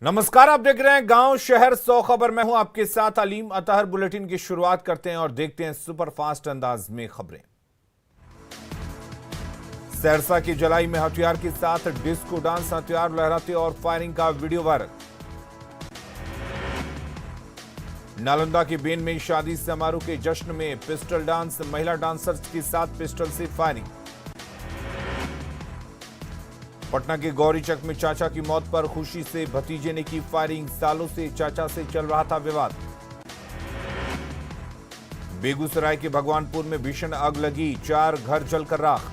नमस्कार, आप देख रहे हैं गांव शहर 100 खबर। मैं हूं आपके साथ अलीम अतहर। बुलेटिन की शुरुआत करते हैं और देखते हैं सुपरफास्ट अंदाज में खबरें। सहरसा की जलाई में हथियार के साथ डिस्को डांस, हथियार लहराते और फायरिंग का वीडियो वायरल। नालंदा के बेन में शादी समारोह के जश्न में पिस्टल डांस, महिला डांसर्स के साथ पिस्टल से फायरिंग। पटना के गौरीचक में चाचा की मौत पर खुशी से भतीजे ने की फायरिंग, सालों से चाचा से चल रहा था विवाद। बेगूसराय के भगवानपुर में भीषण आग लगी, 4 घर जलकर राख।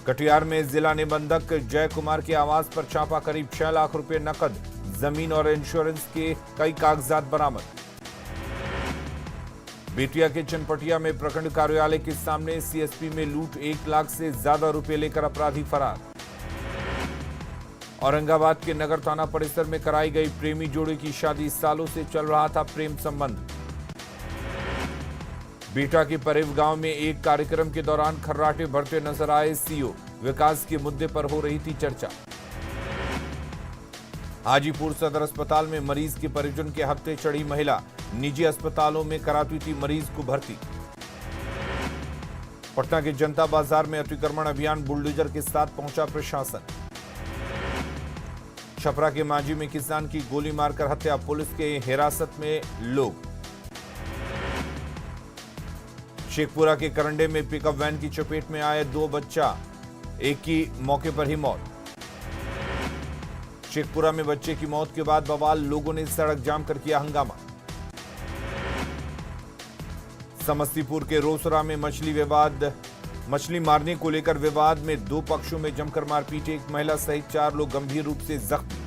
कटिहार में जिला निबंधक जय कुमार के आवास पर छापा, करीब 6 लाख रुपए नकद, जमीन और इंश्योरेंस के कई कागजात बरामद। बेतिया के चनपटिया में प्रखंड कार्यालय के सामने सीएसपी में लूट, 1 लाख से ज्यादा रुपए लेकर अपराधी फरार। औरंगाबाद के नगर थाना परिसर में कराई गई प्रेमी जोड़े की शादी, सालों से चल रहा था प्रेम संबंध। बेटा के परेव गांव में एक कार्यक्रम के दौरान खर्राटे भरते नजर आए सीओ, विकास के मुद्दे पर हो रही थी चर्चा। हाजीपुर सदर अस्पताल में मरीज के परिजन के हफ्ते चढ़ी महिला, निजी अस्पतालों में कराती थी मरीज को भर्ती। पटना के जनता बाजार में अतिक्रमण अभियान, बुलडोजर के साथ पहुंचा प्रशासन। छपरा के मांझी में किसान की गोली मारकर हत्या, पुलिस के हिरासत में लोग। शेखपुरा के करंडे में पिकअप वैन की चपेट में आए 2 बच्चा, एक की मौके पर ही मौत। शेखपुरा में बच्चे की मौत के बाद बवाल, लोगों ने सड़क जाम कर किया हंगामा। समस्तीपुर के रोसड़ा में मछली मारने को लेकर विवाद में 2 पक्षों में जमकर मारपीट, एक महिला सहित 4 लोग गंभीर रूप से जख्मी।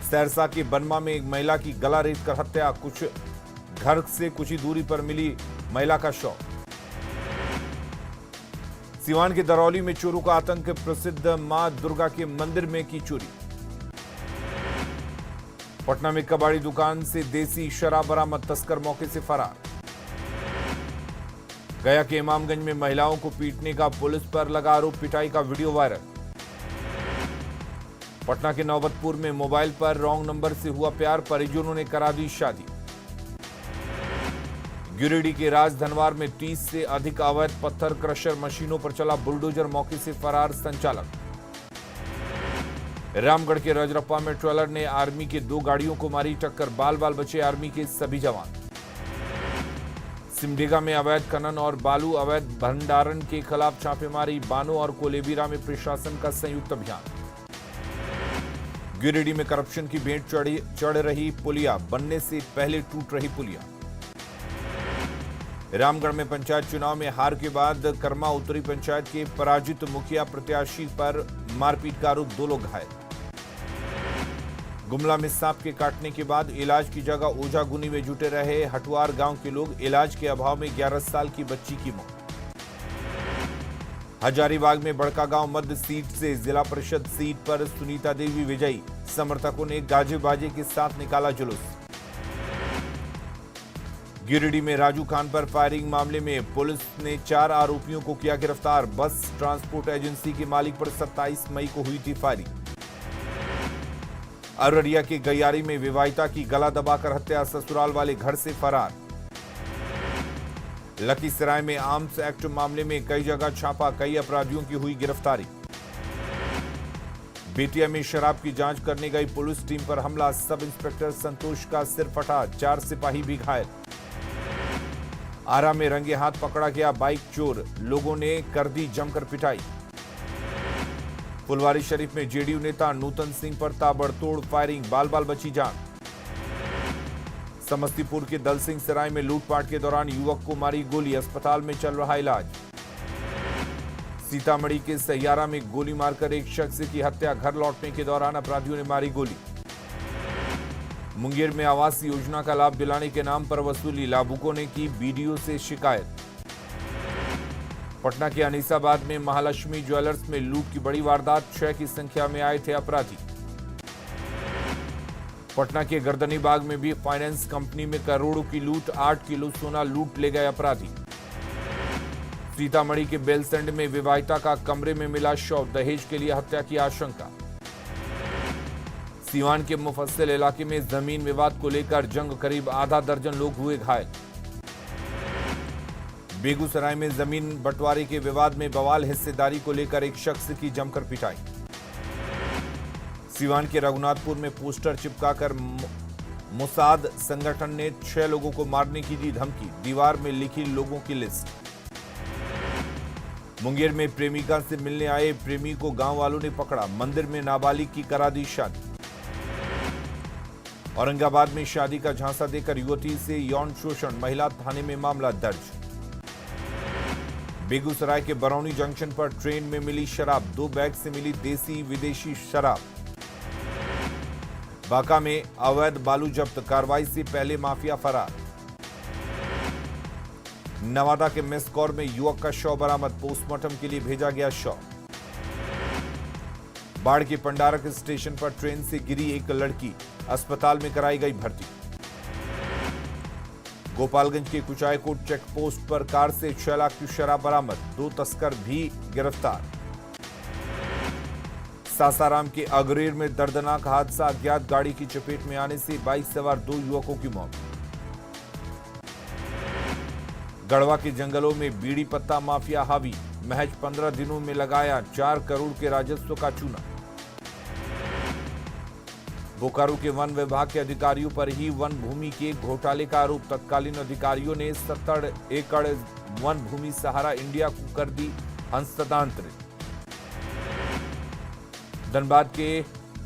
सहरसा के बनमा में एक महिला की गला रेत कर हत्या, कुछ घर से कुछ ही दूरी पर मिली महिला का शव। सिवान के दरौली में चोरों का आतंक, प्रसिद्ध मां दुर्गा के मंदिर में की चोरी। पटना में कबाड़ी दुकान से देसी शराब बरामद, तस्कर मौके से फरार। गया के इमामगंज में महिलाओं को पीटने का पुलिस पर लगा आरोप, पिटाई का वीडियो वायरल। पटना के नौबतपुर में मोबाइल पर रॉन्ग नंबर से हुआ प्यार, परिजनों ने करा दी शादी। गिरिडीह के राजधनवार में 30 से अधिक अवैध पत्थर क्रशर मशीनों पर चला बुलडोजर, मौके से फरार संचालक। रामगढ़ के रजरप्पा में ट्रेलर ने आर्मी के 2 गाड़ियों को मारी टक्कर, बाल बाल बचे आर्मी के सभी जवान। सिमडेगा में अवैध खनन और बालू अवैध भंडारण के खिलाफ छापेमारी, बानो और कोलेबिरा में प्रशासन का संयुक्त अभियान। गिरिडीह में करप्शन की भेंट चढ़ रही पुलिया, बनने से पहले टूट रही पुलिया। रामगढ़ में पंचायत चुनाव में हार के बाद कर्मा उत्तरी पंचायत के पराजित मुखिया प्रत्याशी पर मारपीट का आरोप, 2 लोग घायल। गुमला में सांप के काटने के बाद इलाज की जगह ओझागुनी में जुटे रहे हटवार गांव के लोग, इलाज के अभाव में 11 साल की बच्ची की मौत। हजारीबाग में बड़कागांव मध्य सीट से जिला परिषद सीट पर सुनीता देवी विजयी, समर्थकों ने गाजे बाजे के साथ निकाला जुलूस। गिरिडीह में राजू खान पर फायरिंग मामले में पुलिस ने 4 आरोपियों को किया गिरफ्तार, बस ट्रांसपोर्ट एजेंसी के मालिक पर 27 मई को हुई थी फायरिंग। अररिया के गैयारी में विवाहिता की गला दबाकर हत्या, ससुराल वाले घर से फरार। लखीसराय में आर्म्स एक्ट मामले में कई जगह छापा, कई अपराधियों की हुई गिरफ्तारी। बेतिया में शराब की जांच करने गई पुलिस टीम पर हमला, सब इंस्पेक्टर संतोष का सिर फटा, 4 सिपाही भी घायल। आरा में रंगे हाथ पकड़ा गया बाइक चोर, लोगों ने कर दी जमकर पिटाई। फुलवारी शरीफ में जेडीयू नेता नूतन सिंह पर ताबड़तोड़ फायरिंग, बाल बाल बची जान। समस्तीपुर के दल सिंह सराय में लूटपाट के दौरान युवक को मारी गोली, अस्पताल में चल रहा इलाज। सीतामढ़ी के सैयारा में गोली मारकर एक शख्स की हत्या, घर लौटने के दौरान अपराधियों ने मारी गोली। मुंगेर में आवास योजना का लाभ दिलाने के नाम पर वसूली, लाभुकों ने की बीडीओ से शिकायत। पटना के अनीसाबाद में महालक्ष्मी ज्वेलर्स में लूट की बड़ी वारदात, 6 की संख्या में आए थे अपराधी। पटना के गर्दनी बाग में भी फाइनेंस कंपनी में करोड़ों की लूट, 8 किलो सोना लूट ले गए अपराधी। सीतामढ़ी के बेलसंड में विवाहिता का कमरे में मिला शव, दहेज के लिए हत्या की आशंका। सीवान के मुफस्सिल इलाके में जमीन विवाद को लेकर जंग, करीब आधा दर्जन लोग हुए घायल। बेगूसराय में जमीन बंटवारे के विवाद में बवाल, हिस्सेदारी को लेकर एक शख्स की जमकर पिटाई। सीवान के रघुनाथपुर में पोस्टर चिपकाकर मोसाद संगठन ने 6 लोगों को मारने की दी धमकी, दीवार में लिखी लोगों की लिस्ट। मुंगेर में प्रेमिका से मिलने आए प्रेमी को गांव वालों ने पकड़ा, मंदिर में नाबालिग की करा दी शादी। औरंगाबाद में शादी का झांसा देकर युवती से यौन शोषण, महिला थाने में मामला दर्ज। बेगूसराय के बरौनी जंक्शन पर ट्रेन में मिली शराब, 2 बैग से मिली देसी विदेशी शराब। बांका में अवैध बालू जब्त, कार्रवाई से पहले माफिया फरार। नवादा के मेस्कौर में युवक का शव बरामद, पोस्टमार्टम के लिए भेजा गया शव। बाढ़ के पंडारक स्टेशन पर ट्रेन से गिरी एक लड़की, अस्पताल में कराई गई भर्ती। गोपालगंज के कुचायकोट चेक पोस्ट पर कार से 6 लाख की शराब बरामद, 2 तस्कर भी गिरफ्तार। सासाराम के अगरेर में दर्दनाक हादसा, अज्ञात गाड़ी की चपेट में आने से बाइक सवार 2 युवकों की मौत। गढ़वा के जंगलों में बीड़ी पत्ता माफिया हावी, महज 15 दिनों में लगाया 4 करोड़ के राजस्व का चूना। बोकारो के वन विभाग के अधिकारियों पर ही वन भूमि के घोटाले का आरोप, तत्कालीन अधिकारियों ने 70 एकड़ वन भूमि सहारा इंडिया को कर दी हस्तांतरित। धनबाद के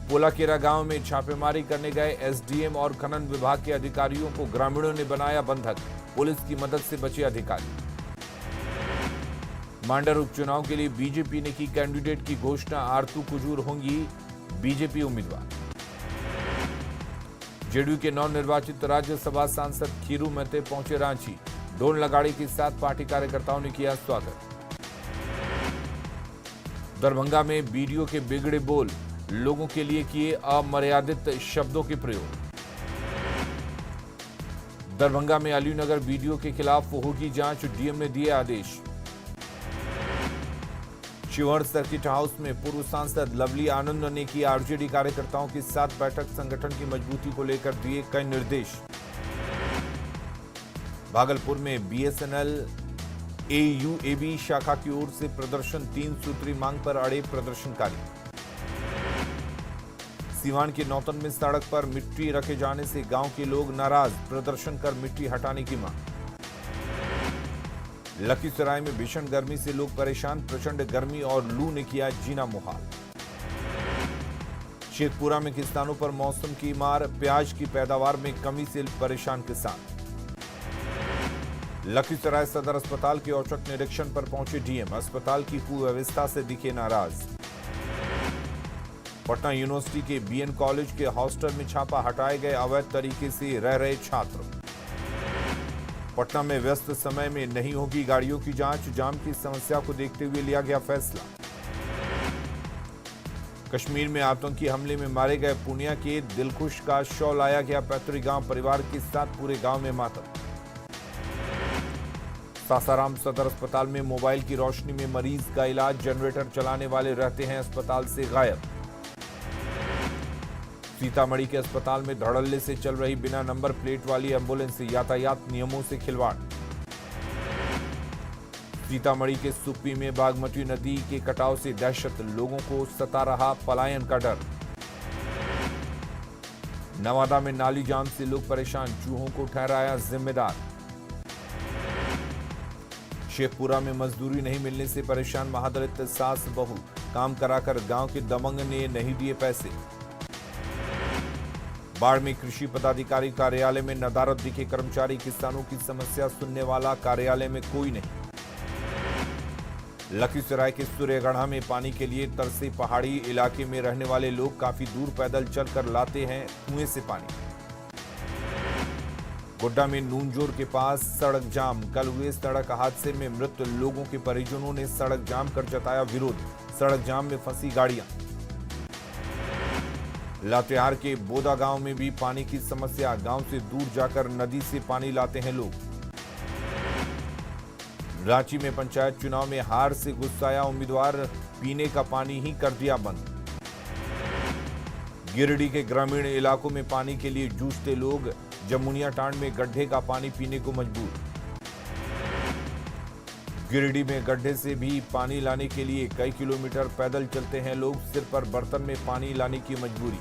पोलाकेरा गांव में छापेमारी करने गए एसडीएम और खनन विभाग के अधिकारियों को ग्रामीणों ने बनाया बंधक, पुलिस की मदद से बचे अधिकारी। मांडर उपचुनाव के लिए बीजेपी ने की कैंडिडेट की घोषणा, आरतू कुजूर होंगी बीजेपी उम्मीदवार। जेडीयू के नवनिर्वाचित राज्यसभा सांसद खीरू महते पहुंचे रांची, ढोल नगाड़े के साथ पार्टी कार्यकर्ताओं ने किया स्वागत। दरभंगा में बीडीओ के बिगड़े बोल, लोगों के लिए किए अमर्यादित शब्दों के प्रयोग। दरभंगा में अलीनगर बीडीओ के खिलाफ होगी जांच, डीएम ने दिए आदेश। शिवहर सर्किट हाउस में पूर्व सांसद लवली आनंद ने की आरजेडी कार्यकर्ताओं के साथ बैठक, संगठन की मजबूती को लेकर दिए कई निर्देश। भागलपुर में बीएसएनएल एयूएबी शाखा की ओर से प्रदर्शन, 3 सूत्री मांग पर अड़े प्रदर्शनकारी। सीवान के नौतन में सड़क पर मिट्टी रखे जाने से गांव के लोग नाराज, प्रदर्शन कर मिट्टी हटाने की मांग। लखीसराय में भीषण गर्मी से लोग परेशान, प्रचंड गर्मी और लू ने किया जीना मुहाल। शेखपुरा में किसानों पर मौसम की मार, प्याज की पैदावार में कमी से परेशान किसान। लखीसराय सदर अस्पताल के औचक निरीक्षण पर पहुंचे डीएम, अस्पताल की कुव्यवस्था से दिखे नाराज। पटना यूनिवर्सिटी के बीएन कॉलेज के हॉस्टल में छापा, हटाए गए अवैध तरीके से रह रहे छात्र। पटना में व्यस्त समय में नहीं होगी गाड़ियों की जांच, जाम की समस्या को देखते हुए लिया गया फैसला। कश्मीर में आतंकी हमले में मारे गए पूर्णिया के दिलखुश का शव लाया गया पैतृक गांव, परिवार के साथ पूरे गांव में मातम। सासाराम सदर अस्पताल में मोबाइल की रोशनी में मरीज का इलाज, जनरेटर चलाने वाले रहते हैं अस्पताल से गायब। सीतामढ़ी के अस्पताल में धड़ल्ले से चल रही बिना नंबर प्लेट वाली एम्बुलेंस, यातायात नियमों से खिलवाड़। सीतामढ़ी के सुप्पी में बागमती नदी के कटाव से दहशत, लोगों को सता रहा पलायन का डर। नवादा में नाली जाम से लोग परेशान, चूहों को ठहराया जिम्मेदार। शेखपुरा में मजदूरी नहीं मिलने से परेशान महादलित सास बहू, काम कराकर गांव के दबंग ने नहीं दिए पैसे। बाढ़ में कृषि पदाधिकारी कार्यालय में नदारद दिखे कर्मचारी, किसानों की समस्या सुनने वाला कार्यालय में कोई नहीं। लखीसराय के सूर्यगढ़ा में पानी के लिए तरसे, पहाड़ी इलाके में रहने वाले लोग काफी दूर पैदल चलकर लाते हैं कुएं से पानी। गोड्डा में नूनजोर के पास सड़क जाम, कल हुए सड़क हादसे में मृत लोगों के परिजनों ने सड़क जाम कर जताया विरोध, सड़क जाम में फंसी गाड़ियां। लातेहार के बोदा गांव में भी पानी की समस्या, गांव से दूर जाकर नदी से पानी लाते हैं लोग। रांची में पंचायत चुनाव में हार से गुस्साया उम्मीदवार, पीने का पानी ही कर दिया बंद। गिरिडीह के ग्रामीण इलाकों में पानी के लिए जूझते लोग, जमुनिया टांड में गड्ढे का पानी पीने को मजबूर। गिरिडीह में गड्ढे से भी पानी लाने के लिए कई किलोमीटर पैदल चलते हैं लोग, सिर पर बर्तन में पानी लाने की मजबूरी।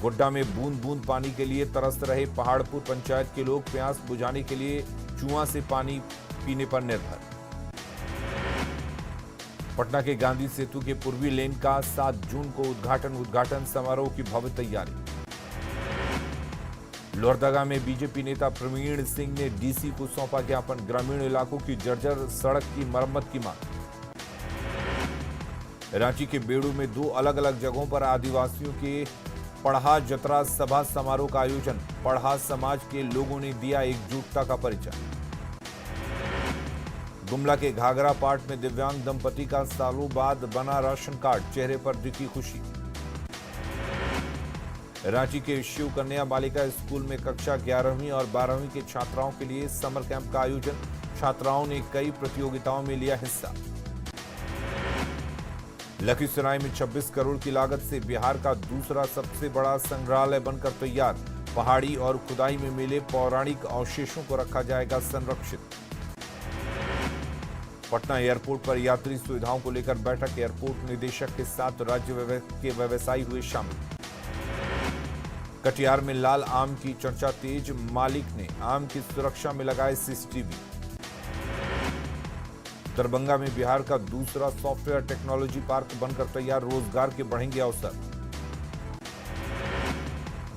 गोड्डा में बूंद बूंद पानी के लिए तरस रहे पहाड़पुर पंचायत के लोग, प्यास बुझाने के लिए कुआं से पानी पीने पर निर्भर। पटना के गांधी सेतु के पूर्वी लेन का 7 जून को उद्घाटन समारोह की भव्य तैयारी। लोहरदगा में बीजेपी नेता प्रवीण सिंह ने डीसी को सौंपा ज्ञापन, ग्रामीण इलाकों की जर्जर सड़क की मरम्मत की मांग। रांची के बेड़ू में 2 अलग अलग जगहों पर आदिवासियों के पढ़ा जतरा सभा समारोह का आयोजन, पढ़ा समाज के लोगों ने दिया एकजुटता का परिचय। गुमला के घाघरा पाट में दिव्यांग दंपति का सालों बाद बना राशन कार्ड, चेहरे पर दिखी खुशी। रांची के शिव कन्या बालिका स्कूल में कक्षा 11वीं और 12वीं के छात्राओं के लिए समर कैंप का आयोजन, छात्राओं ने कई प्रतियोगिताओं में लिया हिस्सा। लखीसराय में 26 करोड़ की लागत से बिहार का दूसरा सबसे बड़ा संग्रहालय बनकर तैयार, पहाड़ी और खुदाई में मिले पौराणिक अवशेषों को रखा जाएगा संरक्षित। पटना एयरपोर्ट पर यात्री सुविधाओं को लेकर बैठक, एयरपोर्ट निदेशक के साथ राज्य के व्यवसायी हुए शामिल। कटिहार में लाल आम की चर्चा तेज, मालिक ने आम की सुरक्षा में लगाए सीसीटीवी। दरभंगा में बिहार का दूसरा सॉफ्टवेयर टेक्नोलॉजी पार्क बनकर तैयार, रोजगार के बढ़ेंगे अवसर।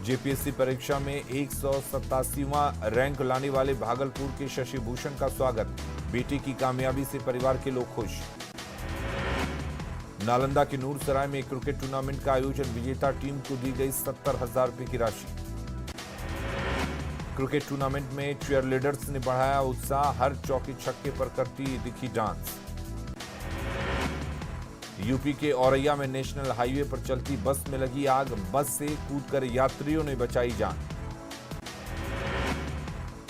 जेपीएससी परीक्षा में 187वां रैंक लाने वाले भागलपुर के शशि भूषण का स्वागत, बेटी की कामयाबी से परिवार के लोग खुश। नालंदा के नूरसराय में क्रिकेट टूर्नामेंट का आयोजन, विजेता टीम को दी गई 70,000 रुपए की राशि। क्रिकेट टूर्नामेंट में चीयरलीडर्स ने बढ़ाया उत्साह, हर चौके छक्के पर करती दिखी डांस। यूपी के औरैया में नेशनल हाईवे पर चलती बस में लगी आग, बस से कूदकर यात्रियों ने बचाई जान।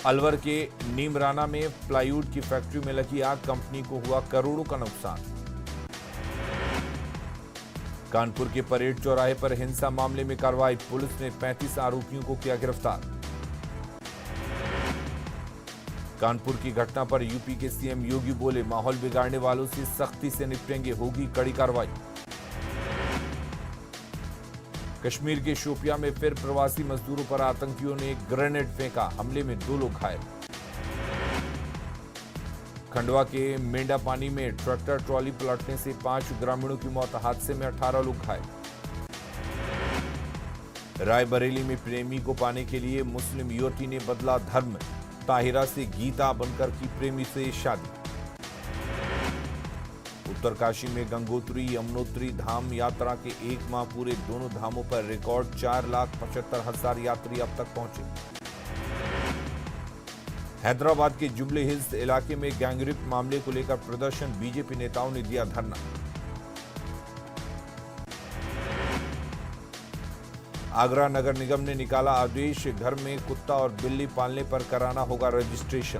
अलवर के नीमराना में प्लाईवुड की फैक्ट्री में लगी आग, कंपनी को हुआ करोड़ों का नुकसान। कानपुर के परेड चौराहे पर हिंसा मामले में कार्रवाई, पुलिस ने 35 आरोपियों को किया गिरफ्तार। कानपुर की घटना पर यूपी के सीएम योगी बोले, माहौल बिगाड़ने वालों से सख्ती से निपटेंगे, होगी कड़ी कार्रवाई। कश्मीर के शोपियां में फिर प्रवासी मजदूरों पर आतंकियों ने ग्रेनेड फेंका, हमले में 2 लोग घायल। खंडवा के मेंढापानी में ट्रैक्टर ट्रॉली पलटने से 5 ग्रामीणों की मौत, हादसे में 18 लोग घायल। रायबरेली में प्रेमी को पाने के लिए मुस्लिम युवती ने बदला धर्म, ताहिरा से गीता बनकर की प्रेमी से शादी। उत्तरकाशी में गंगोत्री यमुनोत्री धाम यात्रा के 1 माह पूरे, दोनों धामों पर रिकॉर्ड 4,75,000 यात्री अब तक पहुंचे। हैदराबाद के जुबली हिल्स इलाके में गैंगरेप मामले को लेकर प्रदर्शन, बीजेपी नेताओं ने दिया धरना। आगरा नगर निगम ने निकाला आदेश, घर में कुत्ता और बिल्ली पालने पर कराना होगा रजिस्ट्रेशन।